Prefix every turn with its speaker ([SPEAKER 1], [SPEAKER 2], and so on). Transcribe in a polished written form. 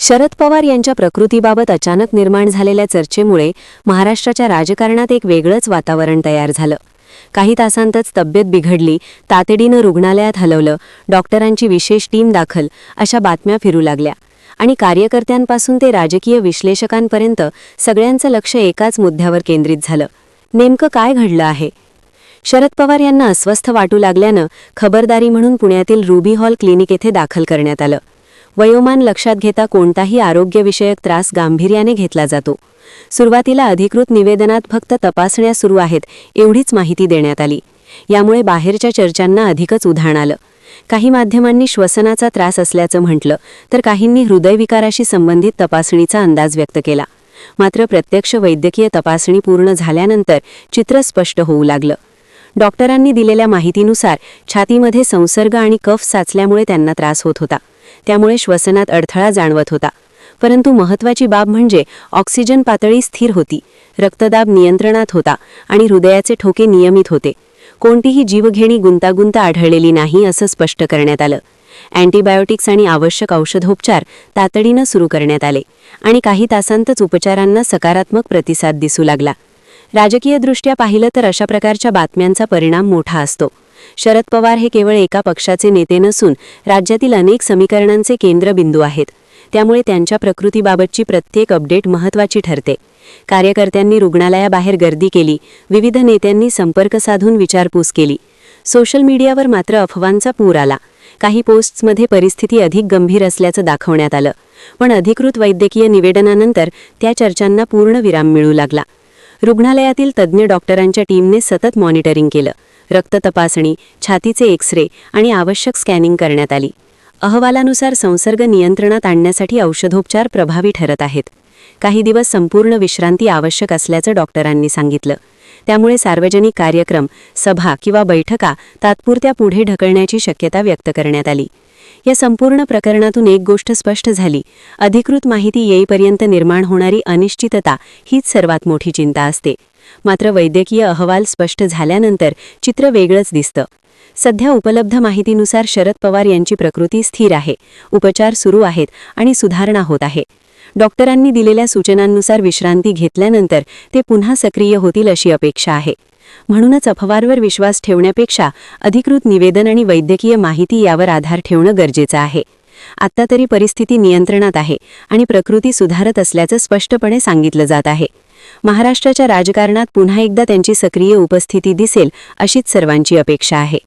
[SPEAKER 1] शरद पवार यांच्या प्रकृतीबाबत अचानक निर्माण झालेल्या चर्चेमुळे महाराष्ट्राच्या राजकारणात एक वेगळंच वातावरण तयार झालं. काही तासांतच तब्येत बिघडली, तातडीनं रुग्णालयात हलवलं, डॉक्टरांची विशेष टीम दाखल, अशा बातम्या फिरू लागल्या. आणि कार्यकर्त्यांपासून ते राजकीय विश्लेषकांपर्यंत सगळ्यांचं लक्ष एकाच मुद्द्यावर केंद्रित झालं. नेमकं काय घडलं आहे? शरद पवार यांना अस्वस्थ वाटू लागल्यानं खबरदारी म्हणून पुण्यातील रुबी हॉल क्लिनिक येथे दाखल करण्यात आलं. वयोमान लक्षात घेता कोणताही आरोग्यविषयक त्रास गांभीर्याने घेतला जातो. सुरुवातीला अधिकृत निवेदनात फक्त तपासण्या सुरू आहेत एवढीच माहिती देण्यात आली. यामुळे बाहेरच्या चर्चांना अधिकच उधाण आलं. काही माध्यमांनी श्वसनाचा त्रास असल्याचं म्हटलं, तर काहींनी हृदयविकाराशी संबंधित तपासणीचा अंदाज व्यक्त केला. मात्र प्रत्यक्ष वैद्यकीय तपासणी पूर्ण झाल्यानंतर चित्र स्पष्ट होऊ लागलं. डॉक्टरांनी दिलेल्या माहितीनुसार छातीमध्ये संसर्ग आणि कफ साचल्यामुळे त्यांना त्रास होत होता. त्यामुळे श्वसनात अडथळा जाणवत होता. परंतु महत्त्वाची बाब म्हणजे ऑक्सिजन पातळी स्थिर होती, रक्तदाब नियंत्रणात होता आणि हृदयाचे ठोके नियमित होते. कोणतीही जीवघेणी गुंतागुंत आढळलेली नाही असं स्पष्ट करण्यात आलं. अँटीबायोटिक्स आणि आवश्यक औषधोपचार तातडीनं सुरू करण्यात आले आणि काही तासांतच उपचारांना सकारात्मक प्रतिसाद दिसू लागला. राजकीयदृष्ट्या पाहिलं तर अशा प्रकारच्या बातम्यांचा परिणाम मोठा असतो. शरद पवार हे केवळ एका पक्षाचे नेते नसून राज्यातील अनेक समीकरणांचे केंद्रबिंदू आहेत. त्यामुळे त्यांच्या प्रकृतीबाबतची प्रत्येक अपडेट महत्त्वाची ठरते. कार्यकर्त्यांनी रुग्णालयाबाहेर गर्दी केली, विविध नेत्यांनी संपर्क साधून विचारपूस केली. सोशल मीडियावर मात्र अफवांचा पूर आला. काही पोस्ट्समध्ये परिस्थिती अधिक गंभीर असल्याचं दाखवण्यात आलं, पण अधिकृत वैद्यकीय निवेदनानंतर त्या चर्चांना पूर्ण विराम मिळू लागला. रुग्णालयातील तज्ज्ञ डॉक्टरांच्या टीमने सतत मॉनिटरिंग केलं. रक्त तपासणी, छातीचे एक्स-रे आणि आवश्यक स्कॅनिंग करण्यात आली. अहवालानुसार संसर्ग नियंत्रणात आणण्यासाठी औषधोपचार प्रभावी ठरत आहेत. काही दिवस संपूर्ण विश्रांती आवश्यक असल्याचं डॉक्टरांनी सांगितलं. त्यामुळे सार्वजनिक कार्यक्रम, सभा किंवा बैठका तात्पुरत्या पुढे ढकलण्याची शक्यता व्यक्त करण्यात आली. या संपूर्ण प्रकरणातून एक गोष्ट स्पष्ट झाली: अधिकृत माहिती येईपर्यंत निर्माण होणारी अनिश्चितता हीच सर्वात मोठी चिंता असते. मात्र वैद्यकीय अहवाल स्पष्ट झाल्यानंतर चित्र वेगळंच दिसतं. सध्या उपलब्ध माहितीनुसार शरद पवार यांची प्रकृती स्थिर आहे, उपचार सुरू आहेत आणि सुधारणा होत आहे. डॉक्टरांनी दिलेल्या सूचनांनुसार विश्रांती घेतल्यानंतर ते पुन्हा सक्रिय होतील अशी अपेक्षा आहे. म्हणूनच अफवांवर विश्वास ठेवण्यापेक्षा अधिकृत निवेदन आणि वैद्यकीय माहिती यावर आधार ठेवणं गरजेचं आहे. आत्ता तरी परिस्थिती नियंत्रणात आहे आणि प्रकृती सुधारत असल्याचं स्पष्टपणे सांगितलं जात आहे. महाराष्ट्राच्या राजकारणात पुन्हा एकदा त्यांची सक्रिय उपस्थिती दिसेल अशीच सर्वांची अपेक्षा आहे.